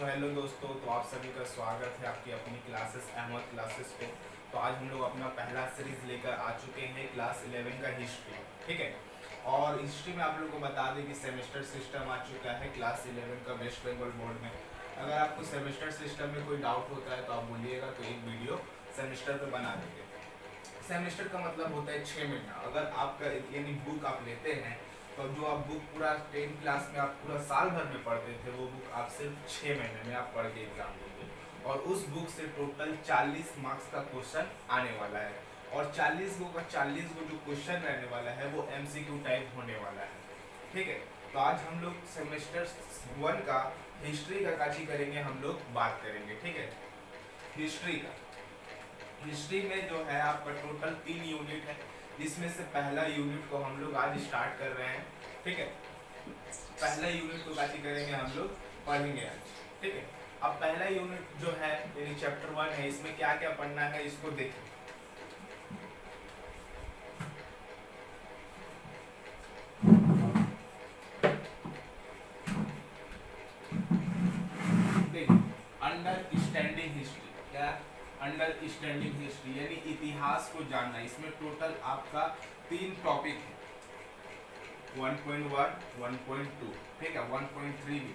तो हेलो दोस्तों, तो आप सभी का स्वागत है आपकी अपनी क्लासेस अहमद क्लासेस पे। तो आज हम लोग अपना पहला सीरीज लेकर आ चुके हैं क्लास 11 का हिस्ट्री। ठीक है, और हिस्ट्री में आप लोगों को बता दें कि सेमेस्टर सिस्टम आ चुका है क्लास 11 का वेस्ट बंगाल बोर्ड में। अगर आपको सेमेस्टर सिस्टम में कोई डाउट होता है तो आप बोलिएगा, तो एक वीडियो सेमेस्टर पे बना देंगे। सेमेस्टर का मतलब होता है 6 महीना। अगर आपका यानी बुक आप लेते हैं तो जो आप बुक पूरा 10 क्लास में आप पूरा साल भर में पढ़ते थे, वो बुक आप सिर्फ 6 महीने में आप पढ़ के एग्जाम देंगे। और उस बुक से टोटल 40 मार्क्स का क्वेश्चन आने वाला है, और 40 का 40 जो क्वेश्चन रहने वाला है वो MCQ टाइप होने वाला है। ठीक है, तो आज हम लोग सेमेस्टर 1 का हिस्ट्री का काची करेंगे, हम लोग बात करेंगे। ठीक है, हिस्ट्री का। हिस्ट्री में जो है आपका टोटल 3 यूनिट है, जिसमें से पहला यूनिट को हम लोग आज स्टार्ट कर रहे हैं। ठीक है, पहला यूनिट को काची करेंगे, हम लोग पढ़ेंगे आज। ठीक है, अब पहला यूनिट जो है यानी चैप्टर 1 है, इसमें क्या क्या पढ़ना है इसको देखें। अंडरस्टैंडिंग हिस्ट्री, क्या अंडरस्टैंडिंग हिस्ट्री यानी इतिहास को जानना। इसमें टोटल आपका 3 टॉपिक है, 1.1, 1.2, ठीक है, 1.3 भी।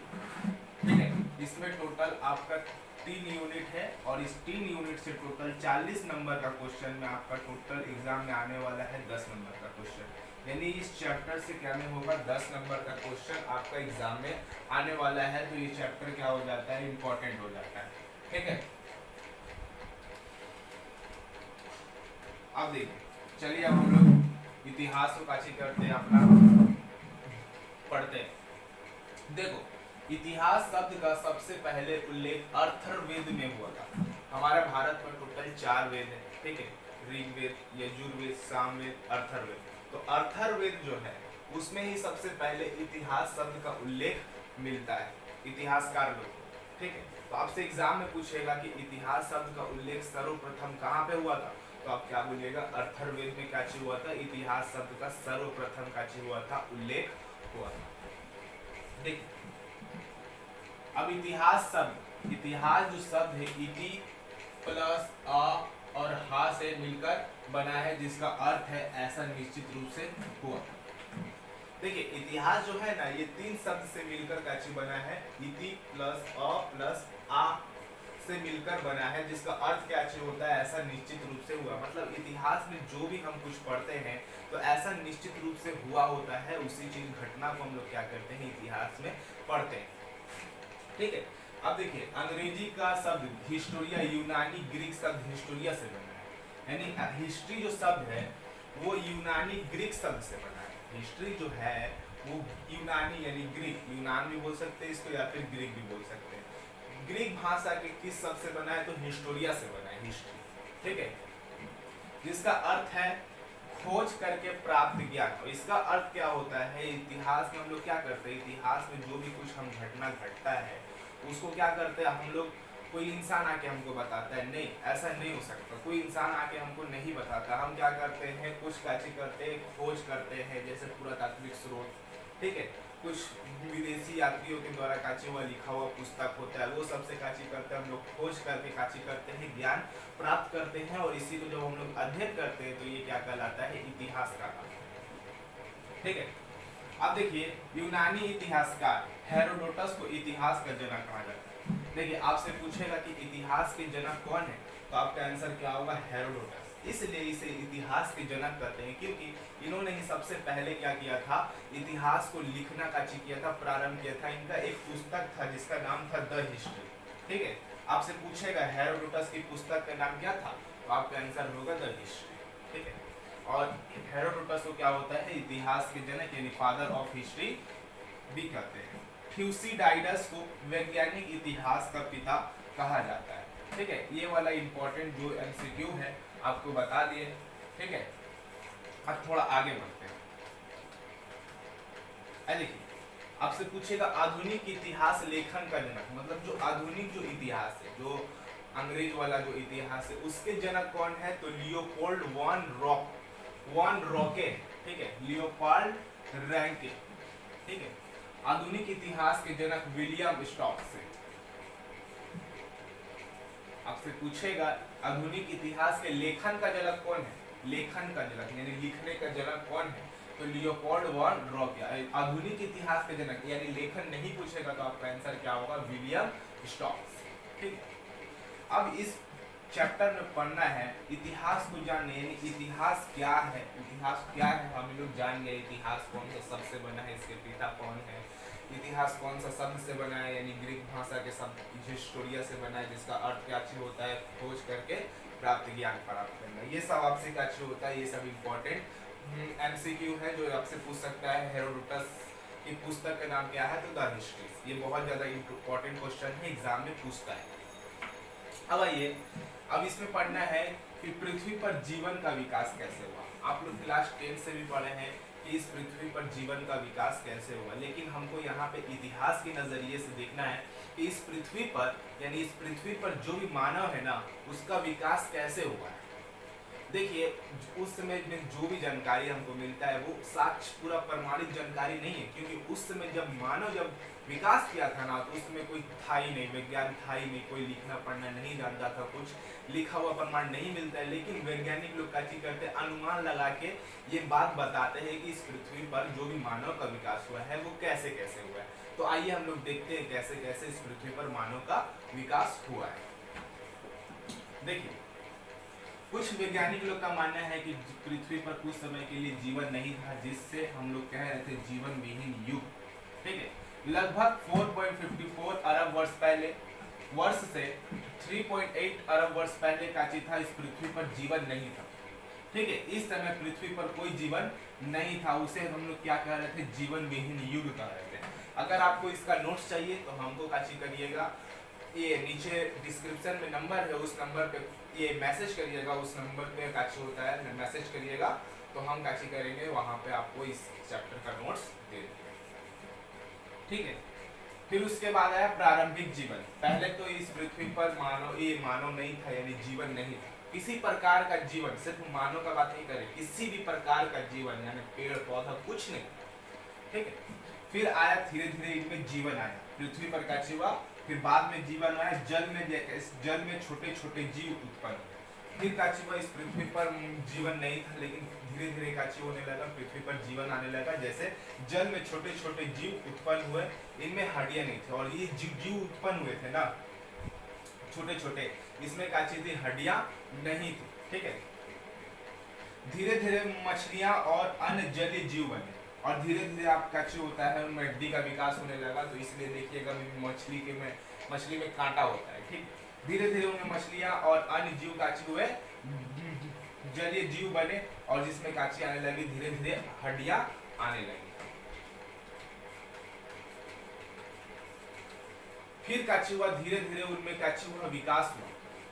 ठीक है, इसमें टोटल आपका 3 यूनिट है, और इस 3 यूनिट से टोटल 40 नंबर का क्वेश्चन में आपका टोटल एग्जाम में आने वाला है 10 नंबर का क्वेश्चन। यानी इस चैप्टर से क्या में होगा, 10 नंबर का क्वेश्चन आपका एग्जाम में आने वाला है। तो ये चैप्टर क्या हो जाता है, इंपॉर्टेंट हो जाता है। ठीक है, अब देखिए, चलिए अब हम लोग इतिहास को काची करते हैं, अपना पढ़ते हैं। देखो, इतिहास शब्द का सबसे पहले उल्लेख अर्थर्वेद में हुआ था। हमारे भारत में टोटल 4 वेद है। ठीक है, ऋग्वेद, यजुर्वेद, सामवेद, अर्थर्वेद। तो अर्थर्वेद जो है उसमें ही सबसे पहले इतिहास शब्द का उल्लेख मिलता है इतिहासकार लोग। ठीक है, तो आपसे एग्जाम में पूछेगा कि इतिहास शब्द का उल्लेख सर्वप्रथम कहाँ पे हुआ था, तो आप क्या बोलिएगा, अर्थर्वेद में क्या चीज हुआ था, इतिहास शब्द का सर्वप्रथम क्या चीज हुआ था, उल्लेख हुआ था। देखिए, अब इतिहास शब्द, इतिहास जो शब्द है इति प्लस अ और हा से मिलकर बना है, जिसका अर्थ है ऐसा निश्चित रूप से हुआ। देखिए, इतिहास जो है ना, ये 3 शब्द से मिलकर काची बना है, इति प्लस अ प्लस आ से मिलकर बना है, जिसका अर्थ क्या चीज होता है, ऐसा निश्चित रूप से हुआ। मतलब इतिहास में जो भी हम कुछ पढ़ते हैं तो ऐसा निश्चित रूप से हुआ होता है, उसी चीज घटना को हम लोग क्या करते हैं, इतिहास में पढ़ते हैं। ठीक है, अब देखिए, अंग्रेजी का शब्द हिस्टोरिया यूनानी ग्रीक शब्द हिस्टोरिया से बना है। यानी हिस्ट्री जो शब्द है वो यूनानी ग्रीक शब्द से बना है। हिस्ट्री जो है वो यूनानी यानी ग्रीक, यूनान भी बोल सकते हैं इसको, या फिर ग्रीक भी बोल सकते हैं। ग्रीक भाषा के किस शब्द से बना है, तो हिस्टोरिया से बना है हिस्ट्री। ठीक है, जिसका अर्थ है खोज करके प्राप्त ज्ञान। इसका अर्थ क्या होता है, इतिहास में हम लोग क्या करते हैं, इतिहास में जो भी कुछ हम घटना घटता है उसको क्या करते हैं हम लोग, कोई इंसान आके हमको बताता है, नहीं ऐसा नहीं हो सकता, कोई इंसान आके हमको नहीं बताता। हम क्या करते हैं, कुछ काची करते हैं, खोज करते हैं, जैसे पुरातात्विक स्रोत। ठीक है, कुछ विदेशी यात्रियों के द्वारा काची हुआ लिखा हुआ पुस्तक होता है, वो सबसे काची करते हैं हम लोग, खोज करके काची करते हैं, ज्ञान प्राप्त करते हैं, और इसी को जब हम लोग अध्ययन करते हैं तो ये क्या कहलाता है, इतिहास कहलाता है। ठीक है, अब देखिए, यूनानी इतिहासकार हेरोडोटस को इतिहास का जनक कहा जाता है। देखिए, आपसे पूछेगा कि इतिहास के जनक कौन है, तो आपका आंसर क्या होगा, हेरोडोटस। इसलिए इसे इतिहास के जनक कहते हैं, क्योंकि इन्होंने ही सबसे पहले क्या किया था, इतिहास को लिखना का किया था, प्रारंभ किया था। इनका एक पुस्तक था जिसका नाम था द हिस्ट्री। ठीक है, आपसे पूछेगा हेरोडोटस की पुस्तक का नाम क्या था, तो आपका आंसर होगा द हिस्ट्री। ठीक है, और हेरोडोटस को क्या होता है, इतिहास के जनक यानी फादर ऑफ हिस्ट्री भी कहते हैं। थ्यूसिडाइडस को वैज्ञानिक इतिहास का पिता कहा जाता है। ठीक है, ये वाला इंपॉर्टेंट जो MCQ है आपको बता दिए। ठीक है, अब थोड़ा आगे बढ़ते हैं। देखिए, आपसे पूछेगा आधुनिक इतिहास लेखन का जनक, मतलब जो आधुनिक जो इतिहास है, जो अंग्रेज वाला जो इतिहास है, उसके जनक कौन है, तो लियोपोल्ड वॉन रॉके। ठीक है, लियोपोल्ड रैंके। ठीक है, आधुनिक इतिहास के जनक विलियम स्टॉक्स है। आपसे पूछेगा आधुनिक इतिहास के लेखन का जनक कौन है, लेखन का जनक यानी लिखने का जनक कौन है, तो लियोपोल्ड वॉन ड्रॉपिया। आधुनिक इतिहास के जनक यानी लेखन नहीं पूछेगा तो आपका आंसर क्या होगा, विलियम स्टॉक्स। ठीक है, अब इस चैप्टर में पढ़ना है इतिहास को जानने, यानी इतिहास क्या है, इतिहास क्या है हम लोग जान गए। इतिहास कौन सा शब्द से बना है, इसके पिता कौन है, इतिहास कौन सा शब्द से बना है, यानी ग्रीक भाषा के शब्द हिस्टोरिया से बना है, जिसका अर्थ क्या होता है, खोज करके प्राप्त ज्ञान प्राप्त करना। ये सब आपसे क्या होता है, ये सब इम्पोर्टेंट एमसीक्यू है जो आपसे पूछ सकता है। हेरोडोटस की पुस्तक का नाम क्या है, तो द हिस्ट्री। ये बहुत ज्यादा इम्पोर्टेंट क्वेश्चन है, एग्जाम में पूछता है। अब आइए, अब इसमें पढ़ना है कि पृथ्वी पर जीवन का विकास कैसे हुआ। आप लोग क्लास 10 से भी पढ़े हैं कि इस पृथ्वी पर जीवन का विकास कैसे हुआ, लेकिन हमको यहाँ पे इतिहास के नजरिए से देखना है कि इस पृथ्वी पर, यानी इस पृथ्वी पर जो भी मानव है ना, उसका विकास कैसे हुआ है। देखिए, उस समय में जो भी जानकारी हमको मिलता है वो साक्ष्य पूरा प्रमाणित जानकारी नहीं है, क्योंकि उस समय जब मानव जब विकास किया था ना, तो उसमें कोई था ही नहीं, विज्ञान था ही नहीं, कोई लिखना पढ़ना नहीं जानता था, कुछ लिखा हुआ प्रमाण नहीं मिलता है। लेकिन वैज्ञानिक लोग क्या करते हैं, अनुमान लगा के ये बात बताते हैं कि इस पृथ्वी पर जो भी मानव का विकास हुआ है वो कैसे कैसे हुआ है। तो आइए हम लोग देखते हैं कैसे कैसे इस पृथ्वी पर मानव का विकास हुआ है। देखिए, कुछ वैज्ञानिक लोग का मानना है कि पृथ्वी पर कुछ समय के लिए जीवन नहीं था, जिससे हम लोग कह रहे थे जीवन विहीन युग। ठीक है, लगभग 4.54 अरब वर्ष पहले, वर्ष से 3.8 अरब वर्ष पहले का था इस पृथ्वी पर जीवन नहीं था। ठीक है, इस समय पृथ्वी पर कोई जीवन नहीं था, उसे हम लोग क्या कह रहे थे, जीवन विहीन युग कह रहे थे। अगर आपको इसका नोट्स चाहिए तो हमको काची करिएगा, ये नीचे डिस्क्रिप्शन में नंबर है, उस नंबर पे ये मैसेज करिएगा, उस नंबर पे काची होता है, मैसेज करिएगा तो हम काची करेंगे, वहां पे आपको इस चैप्टर का नोट्स दे देंगे। ठीक है, फिर उसके बाद आया प्रारंभिक जीवन। पहले तो इस पृथ्वी पर मानव नहीं था, यानी जीवन नहीं था, किसी प्रकार का जीवन, सिर्फ मानव का बात नहीं करें, किसी भी प्रकार का जीवन, यानी पेड़ पौधा कुछ नहीं। ठीक है, फिर आया धीरे धीरे इनमें जीवन आया, पृथ्वी पर काची हुआ, फिर बाद में जीवन आया, जल में छोटे छोटे जीव उत्पन्न हुए। फिर काची हुआ, इस पृथ्वी पर जीवन नहीं था, लेकिन धीरे धीरे काची होने लगा, पृथ्वी पर जीवन आने लगा। जैसे जल में छोटे छोटे जीव उत्पन्न हुए, इनमें हड्डियां नहीं थी, और ये जीव उत्पन्न हुए थे ना छोटे छोटे, इसमें काची थी, हड्डियां नहीं थी। ठीक है, धीरे धीरे मछलियां और अन्य जलीय जीव बने, और धीरे धीरे आप काची होता है उनमें हड्डी का विकास होने लगा। तो इसलिए देखिएगा मछली में कांटा होता है। ठीक, धीरे धीरे उनमें मछलियां और अन्य जीव काची हुए, जलीय जीव बने, और जिसमें काची आने लगी, धीरे धीरे हड्डियां आने लगी। फिर काची हुआ, धीरे धीरे उनमें काची हुआ, विकास हुआ,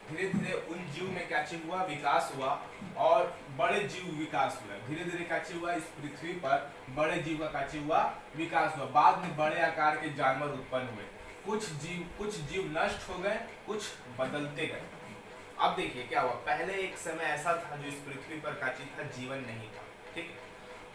धीरे धीरे उन जीव में काची हुआ, विकास हुआ, और बड़े जीव विकास हुआ। धीरे धीरे काची हुआ, इस पृथ्वी पर बड़े जीव का काची हुआ, विकास हुआ। बाद में बड़े आकार के जानवर उत्पन्न हुए, कुछ जीव नष्ट हो गए, कुछ बदलते गए। अब देखिए क्या हुआ, पहले एक समय ऐसा था जो इस पृथ्वी पर काची था, जीवन नहीं था। ठीक,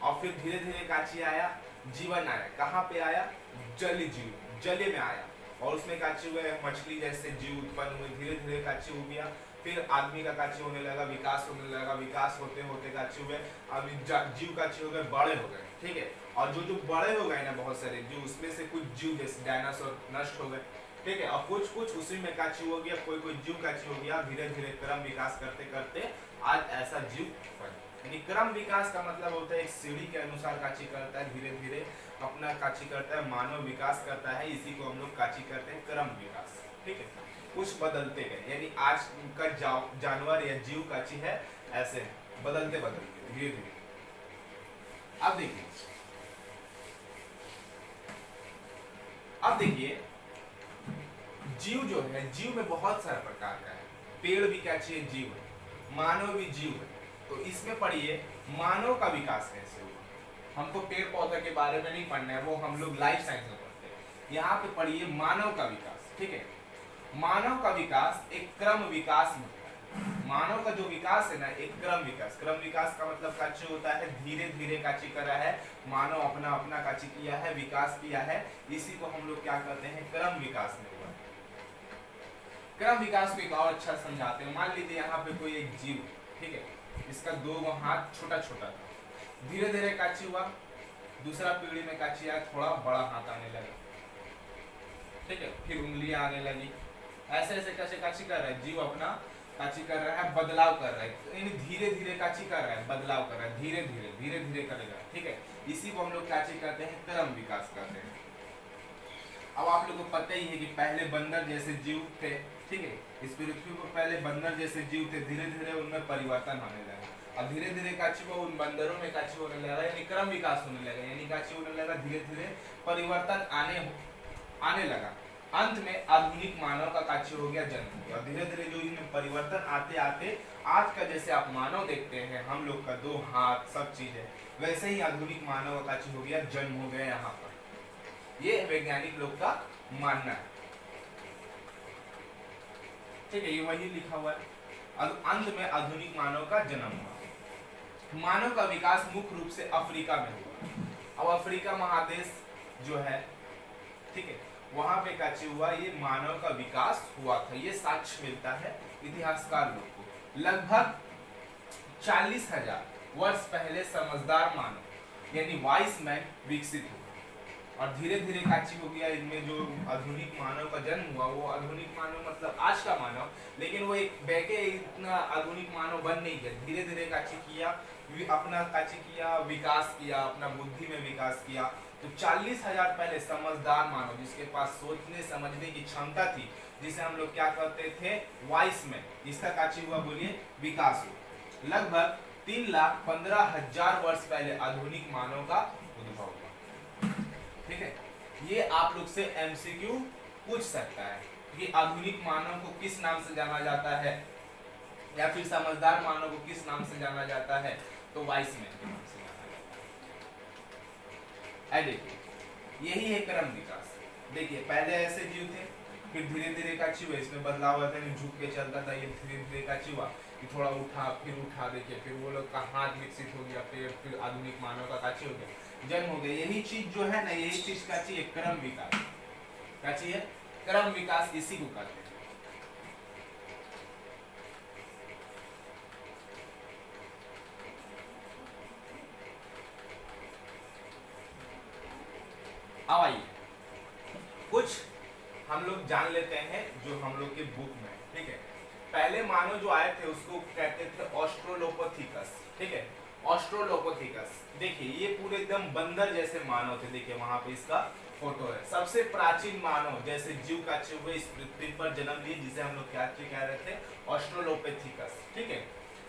और फिर धीरे धीरे काची आया, जीवन आया। कहाँ पे आया, जलीय जीव, जले में आया, और उसमें काची हुए, मछली जैसे जीव उत्पन्न हुए, धीरे धीरे काची हो गया। फिर आदमी का काची होने लगा, विकास होने लगा, विकास होते होते काची हुए, अब जीव काची हो गए, बड़े हो गए। ठीक है, और जो बड़े हो गए ना बहुत सारे जीव, उसमें से कुछ जीव जैसे डायनासोर नष्ट हो गए। ठीक है, और कुछ उसी में काची हो गया, कोई जीव काची हो गया। धीरे धीरे क्रम विकास करते करते आज ऐसा जीव बने। यानी क्रम विकास का मतलब होता है एक सीढ़ी के अनुसार काची करता है, धीरे धीरे अपना काची करता है, मानव विकास करता है, इसी को हम लोग काची करते हैं क्रम विकास। ठीक है, कुछ बदलते गए, यानी आज का जानवर या जीव काची है ऐसे बदलते बदलते धीरे धीरे। अब देखिए जीव जो है, जीव में बहुत सारे प्रकार का है, पेड़ भी काची है, जीव है, मानव भी जीव है। तो इसमें पढ़िए मानव का विकास कैसे हुआ। हमको पेड़ पौधे के बारे में नहीं पढ़ना है, वो हम लोग लाइफ साइंस में पढ़ते हैं। यहाँ पे पढ़िए मानव का विकास। ठीक है, मानव का विकास एक क्रम विकास में होता है। मानव का जो विकास है ना, एक क्रम विकास का मतलब काची होता है, धीरे धीरे काची करा है, मानव अपना अपना काची किया है, विकास किया है, इसी को हम लोग क्या कहते हैं, क्रम विकास में हुआ। क्रम विकास को एक और अच्छा समझाते हैं। मान लीजिए यहाँ पे कोई एक जीव, ठीक है, इसका 2 हाथ छोटा छोटा था, धीरे धीरे काची हुआ, दूसरा पीढ़ी में काची आया, थोड़ा बड़ा हाथ आने लगा, ठीक है, फिर उंगलियां आने लगी, ऐसे ऐसे कैसे काची कर रहा है जीव, अपना काची कर रहा है, बदलाव कर रहा है, यानी धीरे धीरे काची कर रहा है, बदलाव कर रहा है, धीरे धीरे करेगा, ठीक है। इसी को हम लोग काची कहते हैं, क्रम विकास कहते हैं। अब आप लोगों को पता ही है कि पहले बंदर जैसे जीव थे, ठीक है, इस पृथ्वी पर पहले बंदर जैसे जीव थे, धीरे धीरे उनमें परिवर्तन होने लगा। अब धीरे धीरे काची को उन बंदरों में काची होने लगा, यानी क्रम विकास होने लगा, यानी काची होने लगा, धीरे धीरे परिवर्तन आने लगा। अंत में आधुनिक मानव का काची हो गया, जन्म हो गया। और धीरे धीरे जो इनमें परिवर्तन आते आते आज का जैसे आप मानव देखते हैं, हम लोग का 2 हाथ सब चीज है, वैसे ही आधुनिक मानव का काची हो गया, जन्म हो गया यहाँ पर। ये वैज्ञानिक लोग का मानना है, ठीक है, ये वही लिखा हुआ है। अंत में आधुनिक मानव का जन्म हुआ। मानव का विकास मुख्य रूप से अफ्रीका में हुआ। अब अफ्रीका महादेश जो है, ठीक है, वहां पे काची हुआ, ये मानव का विकास हुआ था। ये साक्ष्य मिलता है इतिहासकार लोग को। लगभग 40,000 वर्ष पहले समझदार मानव यानी वाइस मैन विकसित हुआ, और धीरे धीरे काची हो गया, इनमें जो आधुनिक मानव का जन्म हुआ, वो आधुनिक मानव मतलब आज का मानव, लेकिन वो एक बैके इतना आधुनिक मानव बन नहीं गया। धीरे धीरे काची किया, अपना काची किया, विकास किया, अपना बुद्धि में विकास किया। तो 40,000 पहले समझदार मानव, जिसके पास सोचने समझने की क्षमता थी, जिसे हम लोग क्या कहते थे, वाइस मैन, इसका काची हुआ, बोलिए, विकास हुआ। लगभग 3,15,000 वर्ष पहले आधुनिक मानव का उद्भव हुआ, ठीक है। ये आप लोग से एमसीक्यू पूछ सकता है कि आधुनिक मानव को किस नाम से जाना जाता है, या फिर समझदार मानव को किस नाम से जाना जाता है, तो वाइस मैन के नाम से जाना जाता है। देखिए, यही है क्रम विकास। देखिए, पहले ऐसे जीव थे, फिर धीरे धीरे काची हुआ, इसमें बदलाव हुआ था, झुक के चलता था, ये धीरे धीरे काची हुआ, थोड़ा उठा, फिर उठा, देखिए, फिर वो लोग का हाथ विकसित हो गया, फिर आधुनिक मानव का काची हो गया, जन्म हो गया। यही चीज जो है ना, यही चीज काची है, क्रम विकास। काची है क्रम विकास, इसी को कहते हैं। अब आइए कुछ हम लोग जान लेते हैं जो हम लोग के बुक में, ठीक है। पहले मानव जो आए थे उसको कहते थे ऑस्ट्रोलोपिथेकस, ठीक है, ऑस्ट्रोलोपिथेकस। देखिए, ये पूरे एकदम बंदर जैसे मानव थे, देखिए वहां पे इसका फोटो है। सबसे प्राचीन मानव जैसे जीव काचे हुए इस पृथ्वी पर जन्म लिए, जिसे हम लोग क्या कह रहे थे, ऑस्ट्रोलोपिथेकस, ठीक है।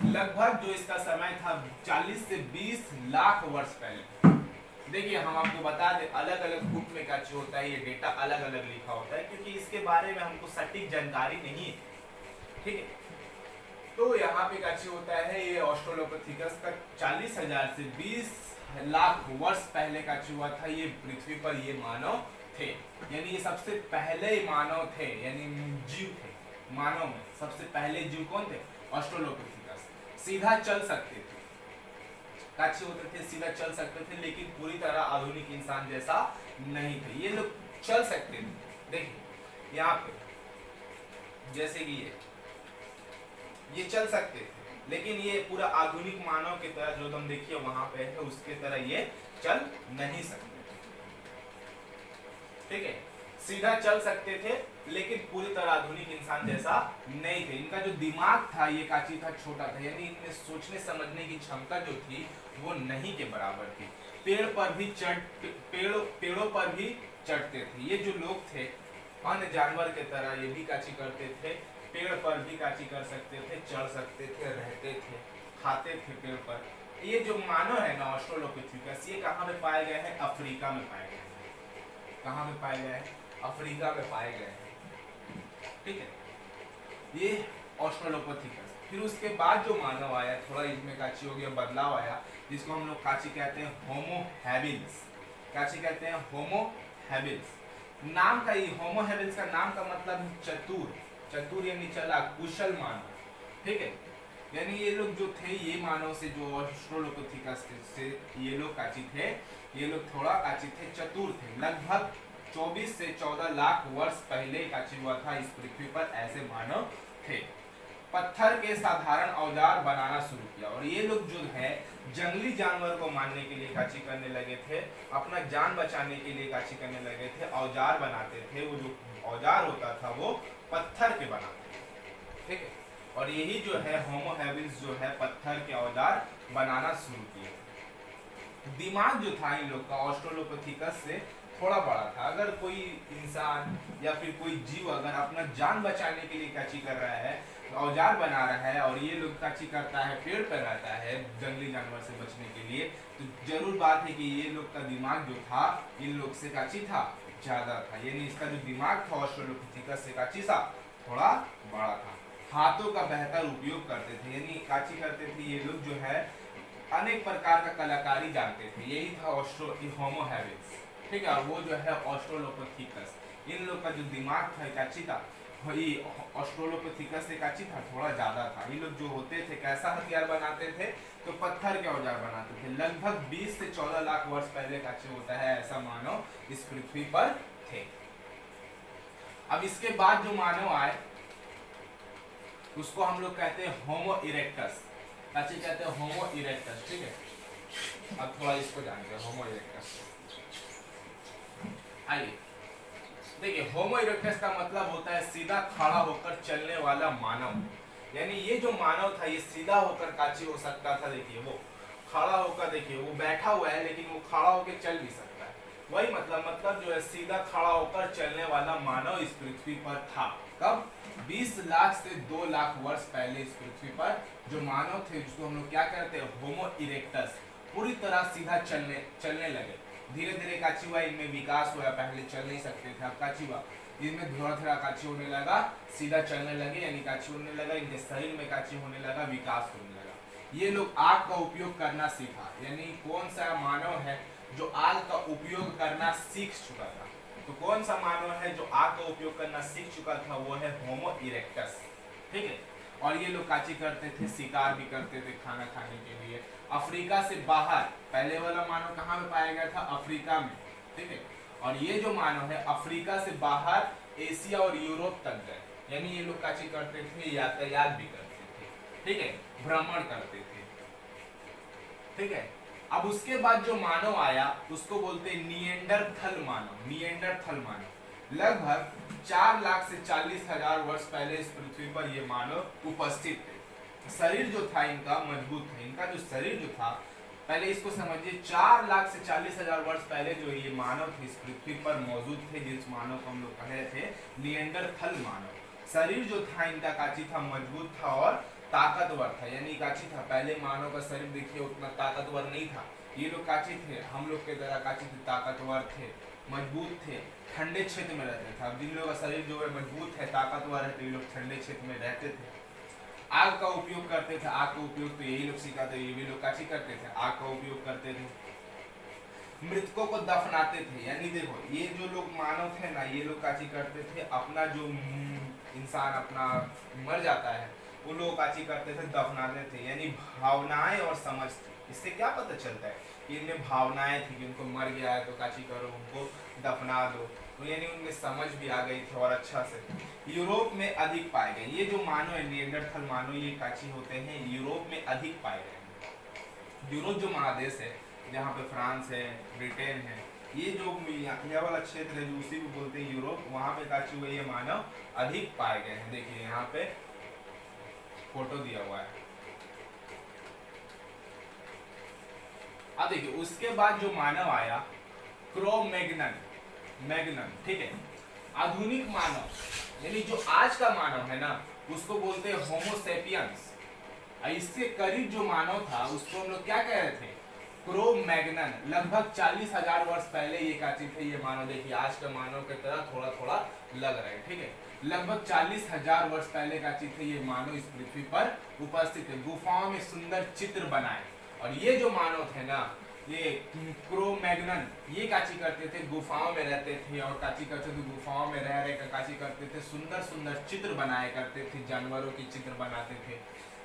लगभग जो इसका समय था 40 से 20 लाख वर्ष पहले। देखिए, हम आपको बता दें, अलग अलग बुक में क्या होता है, ये डेटा अलग अलग लिखा होता है, क्योंकि इसके बारे में हमको सटीक जानकारी नहीं है, ठीक है। तो यहाँ पे क्या होता है, ये ऑस्ट्रोलोपिथेकस का 40,000 से 20 लाख वर्ष पहले का हुआ था। ये पृथ्वी पर ये मानव थे, यानी ये सबसे पहले मानव थे, यानी जीव थे। मानव में सबसे पहले जीव कौन थे, ऑस्ट्रोलोपिथेकस। सीधा चल सकते थे, काची होते थे, सीधा चल सकते थे, लेकिन पूरी तरह आधुनिक इंसान जैसा नहीं थे। ये लोग चल सकते थे, देखिए यहाँ पे जैसे कि ये चल सकते थे, लेकिन ये पूरा आधुनिक मानव की तरह जो तुम देखिए वहां पे है, उसके तरह ये चल नहीं सकते, ठीक है। सीधा चल सकते थे, लेकिन पूरी तरह आधुनिक इंसान जैसा नहीं थे। इनका जो दिमाग था, ये काची था, छोटा था, यानी इनमें सोचने समझने की क्षमता जो थी वो नहीं के बराबर थी। पेड़ों पर भी चढ़ते थे। ये जो लोग थे, अन्य जानवर के तरह ये भी काची करते थे, पेड़ पर भी काची कर सकते थे, चढ़ सकते थे, रहते थे, खाते थे पेड़ पर। ये जो मानव है ना, ऑस्ट्रोलोपिथेकस, ये कहाँ में पाए गए हैं, अफ्रीका में पाए गए हैं। कहाँ में पाए गए हैं, अफ्रीका में पाए गए हैं, ठीक है। ये ऑस्ट्रोलोपिथेकस। फिर उसके बाद जो मानव आया, थोड़ा इसमें काची हो गया, बदलाव आया, जिसको हम लोग काची कहते हैं होमो हैबिल्स। काची कहते हैं होमो हैबिल्स। नाम का, ये होमो हैबिल्स का नाम का मतलब है चतुर। चतुर यानी चालाक, कुशल मानव, ठीक है। यानी ये लोग जो थे, ये मानव से जो ऑस्ट्रोलोपिथेकस से ये लोग काची थे, ये लोग थोड़ा काची थे, चतुर थे। लगभग 24 से 14 लाख वर्ष पहले काची हुआ था इस पृथ्वी पर ऐसे मानव थे। पत्थर के साधारण औजार बनाना शुरू किया और ये लोग जो है जंगली जानवर को मारने के लिए काची करने लगे थे, अपना जान बचाने के लिए काची करने लगे थे, औजार बनाते थे। वो जो औजार होता था वो पत्थर के बनाते थे, ठीक है। और यही जो है होमो हैबिलिस जो है पत्थर के औजार बनाना शुरू किए। दिमाग जो था इन लोग का ऑस्ट्रेलोपिथेकस से थोड़ा बड़ा था। अगर कोई इंसान या फिर कोई जीव अगर अपना जान बचाने के लिए काची कर रहा है, औजार बना रहा है, और ये लोग काची करता है पेड़ पर रहता है जंगली जानवर से बचने के लिए, तो जरूर बात है कि ये लोग का दिमाग जो था इन लोग से काची था ज्यादा था। यानी इसका जो दिमाग था ऑस्ट्रेलोपिथेकस से काची सा थोड़ा बड़ा था। हाथों का बेहतर उपयोग करते थे, यानी काची करते थे ये लोग जो है अनेक प्रकार का कलाकारी जानते थे। यही था होमो हैबिलिस, ठीक है। वो जो है ऑस्ट्रेलोपिथेकस, इन लोग का जो दिमाग था काची था वही ऑस्ट्रेलोपिथेकस से काची था थोड़ा ज्यादा था। ये लोग जो होते थे कैसा हथियार बनाते थे, तो पत्थर के औजार बनाते थे। लगभग 20 से 14 लाख वर्ष पहले काची होता है ऐसा मानव इस पृथ्वी पर थे। अब इसके बाद जो मानव आए उसको हम लोग कहते हैं होमो इरेक्टस। काची कहते हैं होमो इरेक्टस, ठीक है। अब थोड़ा इसको जानते हैं होमो इरेक्टस। आइए देखिए, होमो इरेक्टस का मतलब होता है सीधा खड़ा होकर चलने वाला मानव। यानी ये जो मानव था ये सीधा होकर काची हो सकता था। देखिए वो खड़ा होकर, देखिए वो बैठा हुआ है लेकिन वो खड़ा होकर चल भी सकता है। वही मतलब जो है सीधा खड़ा होकर चलने वाला मानव इस पृथ्वी पर था। कब? 20 लाख से 2 लाख वर्ष पहले इस पृथ्वी पर जो मानव थे जिसको हम लोग क्या कहते हैं होमो इरेक्टस, पूरी तरह सीधा चलने लगे। धीरे धीरे काची हुआ, इनमें विकास हुआ। पहले चल नहीं सकते थे, अब काची हुआ, इनमें थोड़ा थोड़ा काची होने लगा, सीधा चलने लगे, यानी काची होने लगा। इनके शरीर में काची होने लगा, विकास होने लगा। ये लोग आग का उपयोग करना सीखा। यानी कौन सा मानव है जो आग का उपयोग करना सीख चुका था? तो कौन सा मानव है जो आग का उपयोग करना सीख चुका था? वो है होमो इरेक्टस, ठीक है। और ये लोग काची करते थे, शिकार भी करते थे खाना खाने के लिए। अफ्रीका से बाहर पहले वाला मानव कहाँ में पाया गया था? अफ्रीका में, ठीक है। और ये जो मानव है अफ्रीका से बाहर एशिया और यूरोप तक गए। यानी ये लोग काची करते थे, यातायात भी करते थे, ठीक है, भ्रमण करते थे, ठीक है। अब उसके बाद जो मानव आया उसको बोलते हैं निएंडरथल मानव। निएंडरथल मानव लगभग 4 लाख से 40 हजार वर्ष पहले इस पृथ्वी पर ये मानव उपस्थित थे। शरीर जो था इनका मजबूत था। इनका जो शरीर जो था, पहले इसको समझिए, 4 लाख से 40 हजार वर्ष पहले जो ये मानव थे इस पृथ्वी पर मौजूद थे, जिस मानव को हम लोग कहे थे निएंडरथल मानव। शरीर जो था इनका काची था मजबूत था और ताकतवर था। यानी काची था, पहले मानव का शरीर देखिए उतना ताकतवर नहीं था। ये लोग काची थे, हम लोग के तरह काची थे, ताकतवर थे, मजबूत थे, ठंडे क्षेत्र में रहते थे। अब जिन लोगों का शरीर जो है मजबूत है, ताकतवर है, तो ये लोग ठंडे क्षेत्र में रहते थे। आग का उपयोग करते थे। आग का उपयोग तो यही लोग सिखाते, ये भी लोग काची करते थे, आग का उपयोग करते थे। मृतकों को दफनाते थे। यानी देखो ये जो लोग मानव थे ना, ये लोग काची करते थे, अपना जो इंसान अपना मर जाता है वो लोग काची करते थे, दफनाते थे। यानी भावनाएं और समझ थी। इससे क्या पता चलता है कि इनमें भावनाएं थी कि उनको मर गया है तो काची करो, उनको दफना दो। तो यानी उनमें समझ भी आ गई थी और अच्छा से। यूरोप में अधिक पाए गए ये जो मानव है, निएंडरथल मानव, ये काची होते हैं यूरोप में अधिक पाए गए। यूरोप जो महादेश है जहाँ पे फ्रांस है, ब्रिटेन है, ये जो यह वाला क्षेत्र है जो उसी को बोलते हैं यूरोप, वहाँ पे काची हुए ये मानव अधिक पाए गए हैं। देखिए यहाँ पे फोटो दिया हुआ है। अब देखिए उसके बाद जो मानव आया क्रो-मैग्नन, ठीक है। आधुनिक मानव यानी जो आज का मानव है ना, उसको बोलते हैं होमो सेपियंस। इससे करीब जो मानव था उसको हम लोग क्या कह रहे थे? क्रो-मैग्नन। लगभग 40 हजार वर्ष पहले ये काची थे ये मानव। देखिए आज का मानव की तरह थोड़ा थोड़ा लग रहा है, ठीक है। लगभग 40 हजार वर्ष पहले काची थे ये मानव इस पृथ्वी पर उपस्थित है। गुफाओं में सुंदर चित्र बनाए। और ये जो मानव थे ना, ये क्रो-मैग्नन, ये काची करते थे, गुफाओं में रहते थे और काची करते थे, गुफाओं में रह काची करते थे, सुंदर सुंदर चित्र बनाया करते थे, जानवरों के चित्र बनाते थे।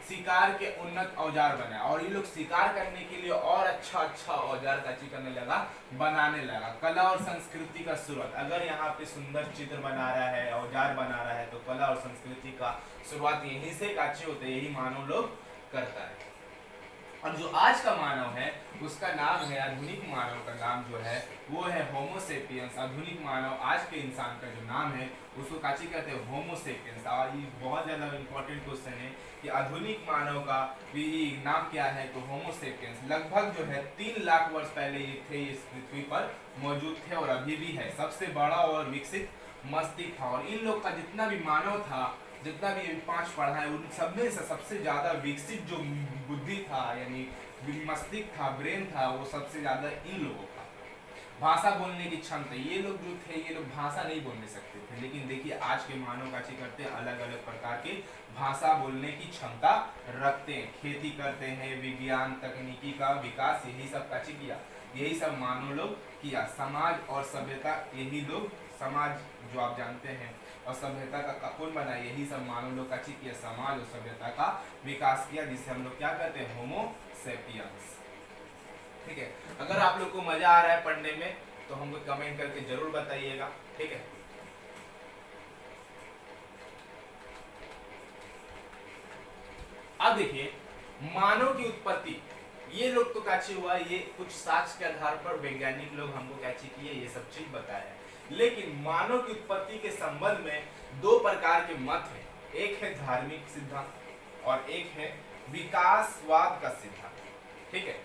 शिकार के उन्नत औजार बनाए, और ये लोग शिकार करने के लिए और अच्छा अच्छा औजार काची करने लगा, बनाने लगा। कला और संस्कृति का शुरुआत, अगर यहाँ पे सुंदर चित्र बना रहा है, औजार बना रहा है, तो कला और संस्कृति का शुरुआत यहीं से काची होते, यही मानव लोग करता है। और जो आज का मानव है उसका नाम है, आधुनिक मानव का नाम जो है वो है होमो सेपियंस। आधुनिक मानव, आज के इंसान का जो नाम है उसको काची कहते हैं, होमो सेपियंस। और ये बहुत ज्यादा इंपॉर्टेंट क्वेश्चन है कि आधुनिक मानव का भी नाम क्या है, तो होमो सेपियंस। लगभग जो है 3 लाख वर्ष पहले ये थे, इस पृथ्वी पर मौजूद थे और अभी भी है। सबसे बड़ा और विकसित मस्तिष्क था, और इन लोग का जितना भी मानव था, जितना भी 5 पढ़ा है, उन सब में से सबसे ज्यादा विकसित जो बुद्धि था, यानी मस्तिष्क था, ब्रेन था, वो सबसे ज्यादा इन लोगों का। भाषा बोलने की क्षमता, ये लोग जो थे, ये लोग भाषा नहीं बोलने सकते थे, लेकिन देखिए आज के मानव काची करते हैं, अलग अलग प्रकार की भाषा बोलने की क्षमता रखते हैं, खेती करते हैं, विज्ञान तकनीकी का विकास यही सब काची किया, यही सब मानव लोग किया। समाज और सभ्यता, यही लोग समाज जो आप जानते हैं और सभ्यता का कौन बना, यही सब मानव लोग काची किया, समाज और सभ्यता का विकास किया, जिसे हम लोग क्या कहते हैं, होमो सेपियंस। ठीक है, अगर आप लोग को मजा आ रहा है पढ़ने में तो हमको कमेंट करके जरूर बताइएगा। ठीक है, अब देखिए मानव की उत्पत्ति, ये लोग तो काची हुआ, ये कुछ साक्ष्य के आधार पर वैज्ञानिक लोग हमको काची किए, ये सब चीज बताया है। लेकिन मानव की उत्पत्ति के संबंध में 2 प्रकार के मत हैं, एक है धार्मिक सिद्धांत और एक है विकासवाद का सिद्धांत। ठीक है,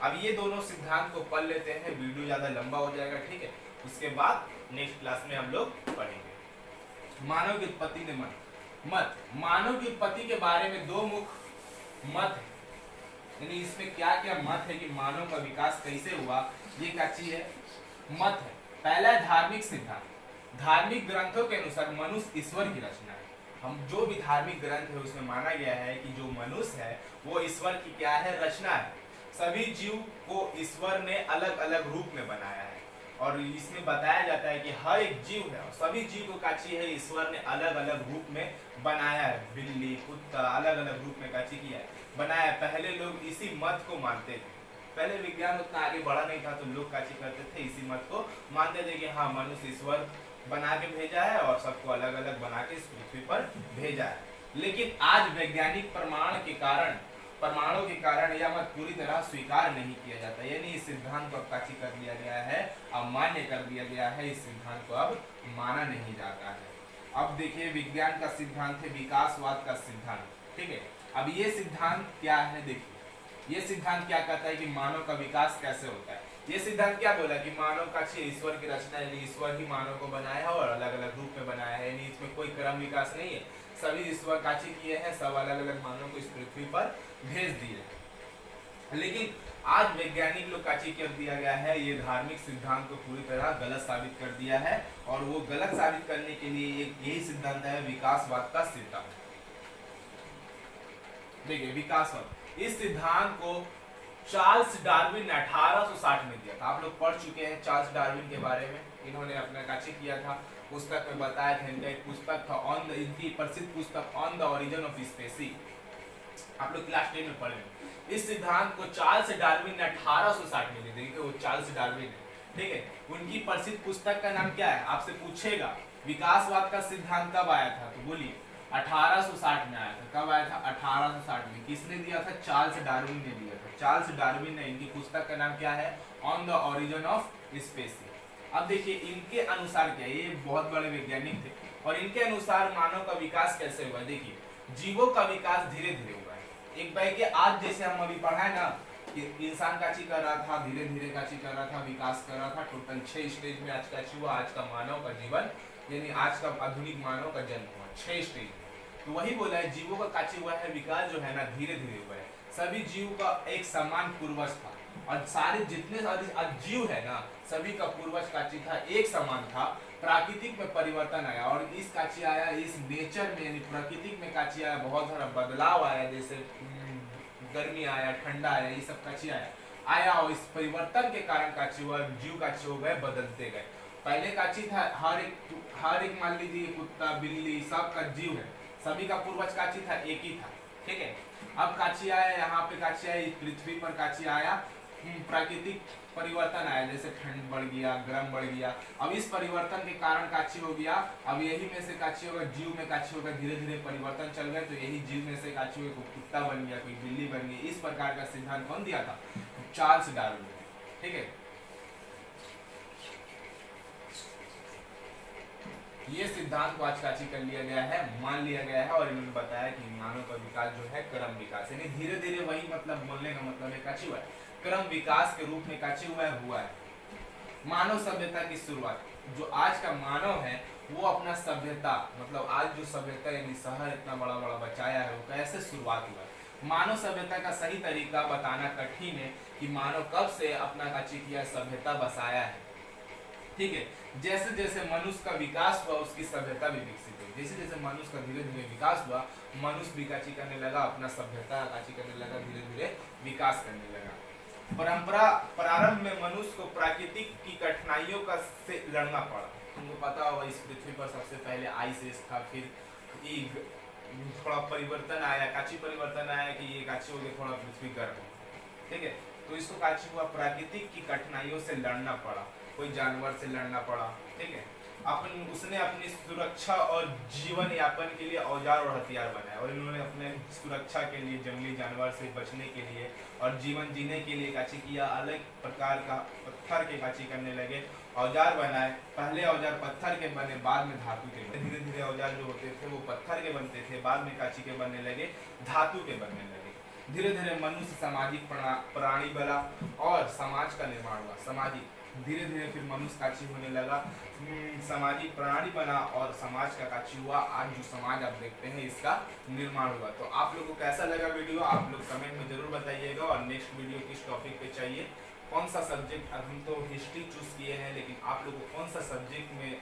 अब ये दोनों सिद्धांत को पढ़ लेते हैं, वीडियो ज्यादा लंबा हो जाएगा। ठीक है, उसके बाद नेक्स्ट क्लास में हम लोग पढ़ेंगे। मानव की उत्पत्ति के मत, मानव की उत्पत्ति के बारे में 2 मुख्य मत है, यानी इसमें क्या क्या मत है कि मानव का विकास कैसे हुआ, ये क्या चीज है, मत है। पहला है धार्मिक सिद्धांत, धार्मिक ग्रंथों के अनुसार मनुष्य ईश्वर की रचना है। हम जो भी धार्मिक ग्रंथ है उसमें माना गया है कि जो मनुष्य है वो ईश्वर की क्या है, रचना है। सभी जीव को ईश्वर ने अलग अलग रूप में बनाया है, और इसमें बताया जाता है कि हर एक जीव है और सभी जीव को काची है, ईश्वर ने अलग अलग रूप में बनाया है। बिल्ली, कुत्ता, अलग अलग रूप में काची किया है, बनाया है। पहले लोग इसी मत को मानते थे, पहले विज्ञान उतना आगे बढ़ा नहीं था, तो लोग काची करते थे, इसी मत को मानते थे कि हाँ मनुष्य ईश्वर बना के भेजा है और सबको अलग अलग बना के इस पृथ्वी पर भेजा है। लेकिन आज वैज्ञानिक परमाणु के कारण यह मत पूरी तरह स्वीकार नहीं किया जाता, यानी इस सिद्धांत को अब काची कर दिया गया है, अमान्य कर दिया गया है, इस सिद्धांत को अब माना नहीं जाता है। अब देखिए विज्ञान का सिद्धांत है विकासवाद का सिद्धांत। ठीक है, अब ये सिद्धांत क्या है, देखिए ये सिद्धांत क्या कहता है कि मानव का विकास कैसे होता है। ये सिद्धांत क्या बोला कि मानव का ईश्वर की रचना है, ईश्वर ही मानव को बनाया है और अलग अलग रूप में बनाया है, यानी इसमें कोई क्रम विकास नहीं है, सभी ईश्वर काची किए हैं, सब अलग अलग मानव को इस पृथ्वी पर भेज दिए। लेकिन आज वैज्ञानिक लोग काची कर दिया गया है, ये धार्मिक सिद्धांत को पूरी तरह गलत साबित कर दिया है, और वो गलत साबित करने के लिए यही सिद्धांत है विकासवाद का सिद्धांत। देखिए विकासवाद, इस सिद्धांत को चार्ल्स डार्विन ने 1860 में दिया था। आप लोग पढ़ चुके हैं चार्ल्स डार्विन के बारे में, इन्होंने अपना काची किया था, पुस्तक में बताया था, इनका एक पुस्तक था ऑन द, इनकी प्रसिद्ध पुस्तक on the origin of species, आप लोग क्लास 10 में पढ़े। इस सिद्धांत को चार्ल्स डार्विन ने 1860 में दिया, देखिए वो चार्ल्स डार्विन है। ठीक है, उनकी प्रसिद्ध पुस्तक का नाम क्या है, आपसे पूछेगा विकासवाद का सिद्धांत कब आया था, तो बोलिए 1860 में आया था। कब आया था, 1860 में। किसने दिया था, चार्ल्स डार्विन ने दिया था। चार्ल्स डार्विन ने, इनकी पुस्तक का नाम क्या है, on the origin of species. अब देखिए इनके अनुसार क्या, ये बहुत बड़े वैज्ञानिक थे, और इनके अनुसार मानव का विकास कैसे हुआ। देखिए जीवों का विकास धीरे धीरे हुआ है। एक भाई के आज जैसे हम अभी पढ़ा है ना कि इंसान काची कर रहा था, धीरे धीरे काची कर रहा था, विकास कर रहा था, टोटल 6 स्टेज में आज काची हुआ, आज का मानव का जीवन, यानी आज का आधुनिक मानव का जन्म हुआ 6 स्टेज। तो वही बोला है जीवों का काची हुआ है, विकास जो है ना धीरे धीरे हुआ है। सभी जीव का एक समान पूर्वज था, और सारे जितने सारे जीव है ना सभी का पूर्वज काची था, एक समान था। प्राकृतिक में परिवर्तन आया, और इस काची आया, इस नेचर में यानी प्राकृतिक में काची आया, बहुत सारा बदलाव आया, जैसे गर्मी आया, ठंडा आया, ये सब काची आया, और इस परिवर्तन के कारण काची हुआ, जीव काची हो गए, बदलते गए। पहले काची था हर एक मान लीजिए कुत्ता, बिल्ली, सब का जीव है, सभी का पूर्वज काची था, एक ही था। ठीक है। अब काची आया, यहाँ पे काची आई, पृथ्वी पर काची आया, प्राकृतिक परिवर्तन आया, जैसे ठंड बढ़ गया, गर्म बढ़ गया। अब इस परिवर्तन के कारण काची हो गया, अब यही में से काची होगा, जीव में काची होगा, धीरे धीरे परिवर्तन चल गए, तो यही जीव में से काची हुई, कोई कुत्ता बन गया, कोई बिल्ली बन गई। इस प्रकार का सिद्धांत कौन दिया था? चार्ल्स डार्विन ने, ठीक है। ये सिद्धांत को आज काची कर लिया गया है, मान लिया गया है, और इन्होंने बताया कि मानव का विकास जो है क्रम विकास, यानी धीरे धीरे, वही मतलब बोलने का मतलब है काची हुआ है, क्रम विकास के रूप में काची हुआ है। मानव सभ्यता की शुरुआत, जो आज का मानव है वो अपना सभ्यता, मतलब आज जो सभ्यता यानी शहर इतना बड़ा बड़ा बचाया है, वो कैसे शुरुआत हुआ है। मानव सभ्यता का सही तरीका बताना कठिन है कि मानव कब से अपना काची किया सभ्यता बसाया है, ठीक है। जैसे जैसे मनुष्य का विकास हुआ उसकी सभ्यता भी विकसित हुई, जैसे जैसे मनुष्य का धीरे धीरे विकास हुआ, मनुष्य भी काची करने लगा, अपना सभ्यता काची करने लगा, धीरे धीरे विकास करने लगा। परंपरा, प्रारंभ में मनुष्य को प्राकृतिक की कठिनाइयों का से लड़ना पड़ा। तुमको पता होगा इस पृथ्वी पर सबसे पहले आइस एज था, फिर थोड़ा परिवर्तन आया, काची परिवर्तन आया कि ये काची हो गया, थोड़ा पृथ्वी गर्म, ठीक है। तो इसको काची हुआ, प्राकृतिक की कठिनाइयों से लड़ना पड़ा, कोई जानवर से लड़ना पड़ा, ठीक है। उसने अपनी सुरक्षा और जीवन यापन के लिए औजार और हथियार बनाए, और इन्होंने अपने सुरक्षा के लिए, जंगली जानवर से बचने के लिए और जीवन जीने के लिए काची किया, अलग प्रकार का पत्थर के काची करने लगे, औजार बनाए। पहले औजार पत्थर के बने, बाद में धातु के बने। धीरे धीरे औजार जो होते थे वो पत्थर के बनते थे, बाद में काची के बनने लगे, धातु के बनने लगे। धीरे धीरे मनुष्य सामाजिक प्राणी बना और समाज का निर्माण हुआ, सामाजिक। धीरे धीरे फिर मनुष्य काची होने लगा, सामाजिक प्राणी बना और समाज का काची हुआ। आज जो समाज आप देखते हैं इसका निर्माण हुआ। तो आप लोगों को कैसा लगा वीडियो, आप लोग कमेंट में जरूर बताइएगा। और नेक्स्ट वीडियो किस टॉपिक पे चाहिए, कौन सा सब्जेक्ट, अब हम तो हिस्ट्री चूज किए हैं, लेकिन आप लोगों को कौन सा सब्जेक्ट में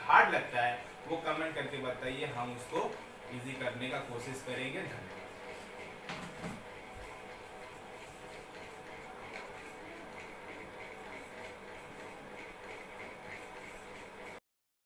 हार्ड लगता है वो कमेंट करके बताइए, हम उसको इजी करने का कोशिश करेंगे। धन्यवाद।